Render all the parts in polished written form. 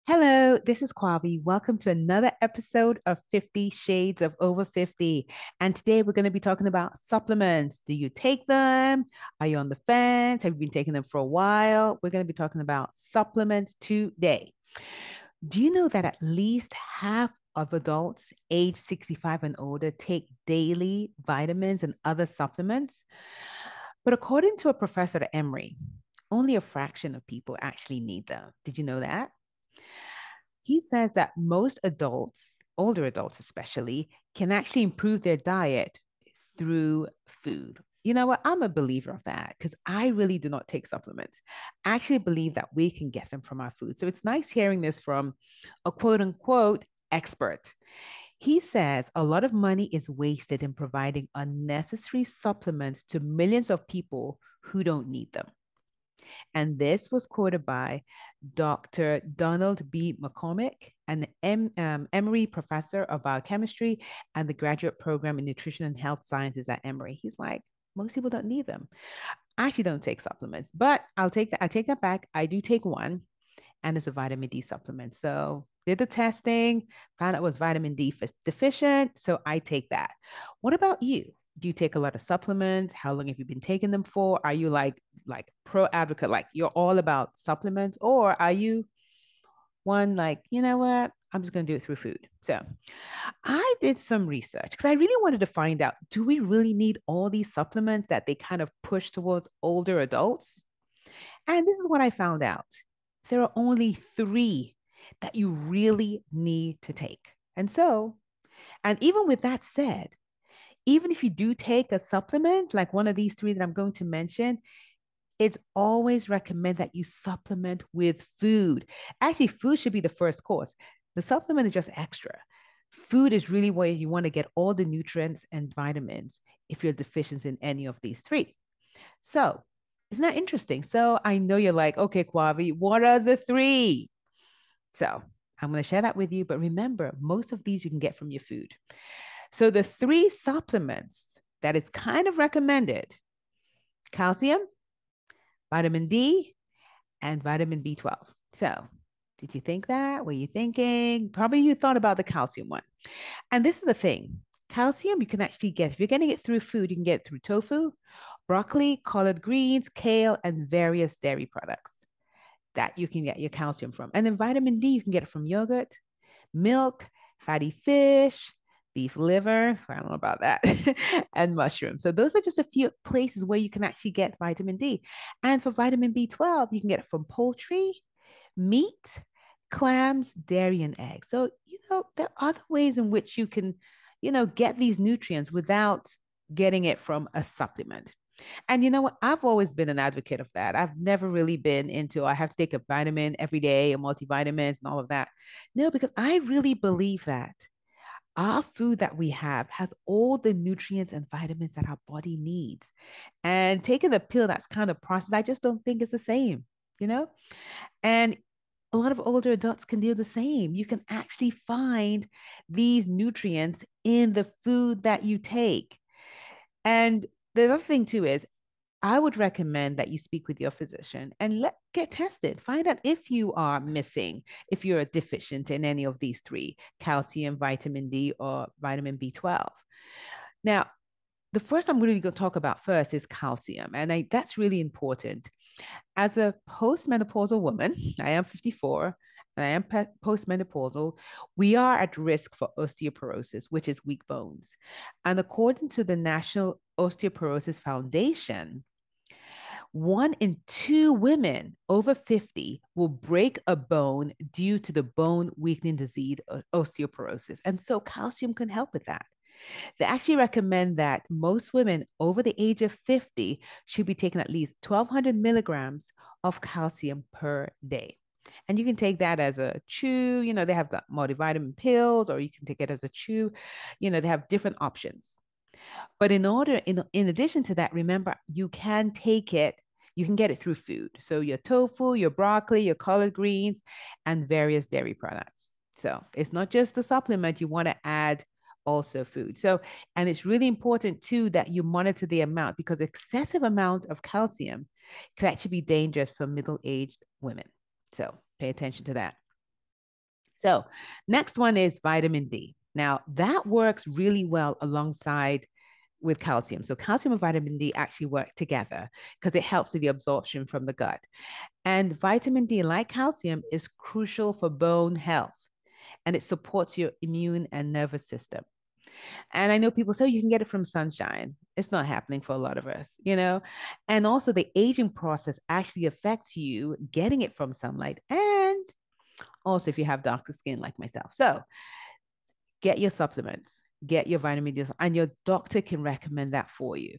Hello, this is Kwavi. Welcome to another episode of 50 Shades of Over 50. And today we're going to be talking about supplements. Do you take them? Are you on the fence? Have you been taking them for a while? We're going to be talking about supplements today. Do you know that at least half of adults age 65 and older take daily vitamins and other supplements? But according to a professor at Emory, only a fraction of people actually need them. Did you know that? He says that most adults, older adults especially, can actually improve their diet through food. You know what? I'm a believer of that because I really do not take supplements. I actually believe that we can get them from our food. So it's nice hearing this from a quote unquote expert. He says a lot of money is wasted in providing unnecessary supplements to millions of people who don't need them. And this was quoted by Dr. Donald B. McCormick, an Emory professor of biochemistry and the graduate program in nutrition and health sciences at Emory. He's like, most people don't need them. I actually don't take supplements, but I'll take that. I take that back. I do take one, and it's a vitamin D supplement. So did the testing, found out it was vitamin D deficient. So I take that. What about you? Do you take a lot of supplements? How long have you been taking them for? Are you like pro advocate, like you're all about supplements, or are you one like, you know what? I'm just going to do it through food. So I did some research because I really wanted to find out, do we really need all these supplements that they kind of push towards older adults? And this is what I found out. There are only three that you really need to take. And even with that said, even if you do take a supplement, like one of these three that I'm going to mention, it's always recommend that you supplement with food. Actually, food should be the first course. The supplement is just extra. Food is really where you want to get all the nutrients and vitamins if you're deficient in any of these three. So, isn't that interesting? So, I know you're like, okay, Kwavi, what are the three? So, I'm going to share that with you. But remember, most of these you can get from your food. So, the three supplements that it's kind of recommended: calcium, vitamin D, and vitamin B12. So, did you think that? Were you thinking? Probably you thought about the calcium one. And this is the thing: calcium you can actually get, if you're getting it through food, you can get it through tofu, broccoli, collard greens, kale, and various dairy products that you can get your calcium from. And then vitamin D, you can get it from yogurt, milk, fatty fish, beef liver, I don't know about that, and mushrooms. So those are just a few places where you can actually get vitamin D. And for vitamin B12, you can get it from poultry, meat, clams, dairy, and eggs. So, there are other ways in which you can, get these nutrients without getting it from a supplement. And you know what? I've always been an advocate of that. I've never really been into I have to take a vitamin every day and multivitamins and all of that. No, because I really believe that our food that we have has all the nutrients and vitamins that our body needs. And taking a pill that's kind of processed, I just don't think it's the same, you know? And a lot of older adults can do the same. You can actually find these nutrients in the food that you take. And the other thing too is I would recommend that you speak with your physician and get tested. Find out if you are missing, if you're deficient in any of these three: calcium, vitamin D, or vitamin B12. Now, the first I'm really going to talk about first is calcium. And that's really important. As a postmenopausal woman, I am 54 and I am postmenopausal, we are at risk for osteoporosis, which is weak bones. And according to the National Osteoporosis Foundation, 1 in 2 women over 50 will break a bone due to the bone weakening disease, osteoporosis. And so calcium can help with that. They actually recommend that most women over the age of 50 should be taking at least 1,200 milligrams of calcium per day. And you can take that as a chew. They have the multivitamin pills, or you can take it as a chew. They have different options. But in addition to that, remember, you can take it, you can get it through food. So your tofu, your broccoli, your collard greens, and various dairy products. So it's not just the supplement, you want to add also food. So, and it's really important too that you monitor the amount, because excessive amount of calcium can actually be dangerous for middle-aged women. So pay attention to that. So next one is vitamin D. Now that works really well alongside with calcium. So calcium and vitamin D actually work together because it helps with the absorption from the gut. And vitamin D, like calcium, is crucial for bone health and it supports your immune and nervous system. And I know people say you can get it from sunshine. It's not happening for a lot of us, you know? And also, the aging process actually affects you getting it from sunlight and also if you have darker skin like myself. So, get your supplements, get your vitamin D, and your doctor can recommend that for you.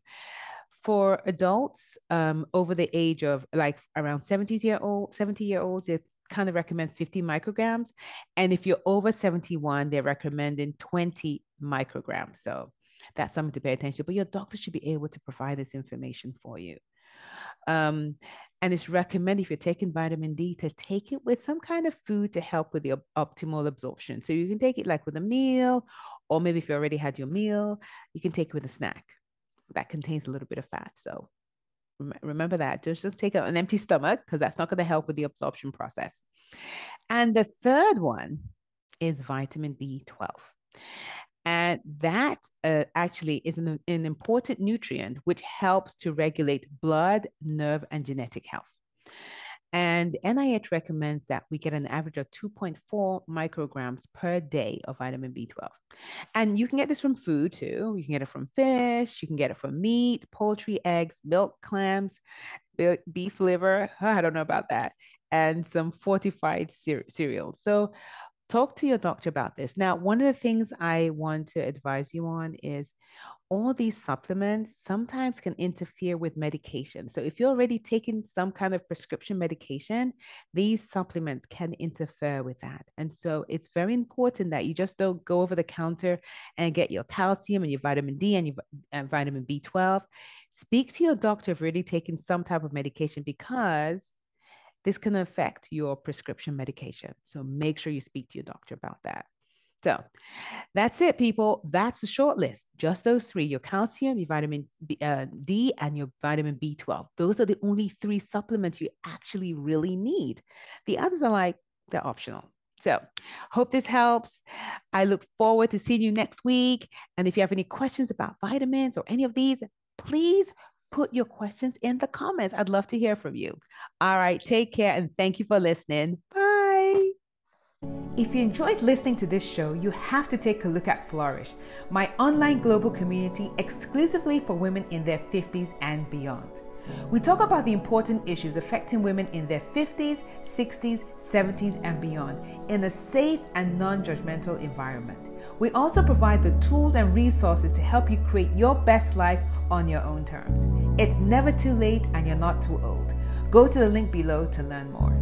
For adults over the age of like around 70-year-olds, they kind of recommend 50 micrograms. And if you're over 71, they're recommending 20 micrograms. So that's something to pay attention to. But your doctor should be able to provide this information for you. And it's recommended if you're taking vitamin D to take it with some kind of food to help with the optimal absorption. So you can take it like with a meal, or maybe if you already had your meal, you can take it with a snack that contains a little bit of fat. So remember that. Just don't take an empty stomach because that's not going to help with the absorption process. And the third one is vitamin B12. And that actually is an important nutrient which helps to regulate blood, nerve, and genetic health. And NIH recommends that we get an average of 2.4 micrograms per day of vitamin B12. And you can get this from food too. You can get it from fish, you can get it from meat, poultry, eggs, milk, clams, beef liver. I don't know about that. And some fortified cereals. So talk to your doctor about this. Now, one of the things I want to advise you on is all these supplements sometimes can interfere with medication. So if you're already taking some kind of prescription medication, these supplements can interfere with that. And so it's very important that you just don't go over the counter and get your calcium and your vitamin D and your vitamin B12. Speak to your doctor if you're already taking some type of medication because this can affect your prescription medication. So make sure you speak to your doctor about that. So that's it, people. That's the short list. Just those three, your calcium, your vitamin D, and your vitamin B12. Those are the only three supplements you actually really need. The others are like, they're optional. So hope this helps. I look forward to seeing you next week. And if you have any questions about vitamins or any of these, please put your questions in the comments. I'd love to hear from you. All right, take care and thank you for listening. Bye. If you enjoyed listening to this show, you have to take a look at Flourish, my online global community exclusively for women in their 50s and beyond. We talk about the important issues affecting women in their 50s, 60s, 70s, and beyond in a safe and non-judgmental environment. We also provide the tools and resources to help you create your best life on your own terms. It's never too late and you're not too old. Go to the link below to learn more.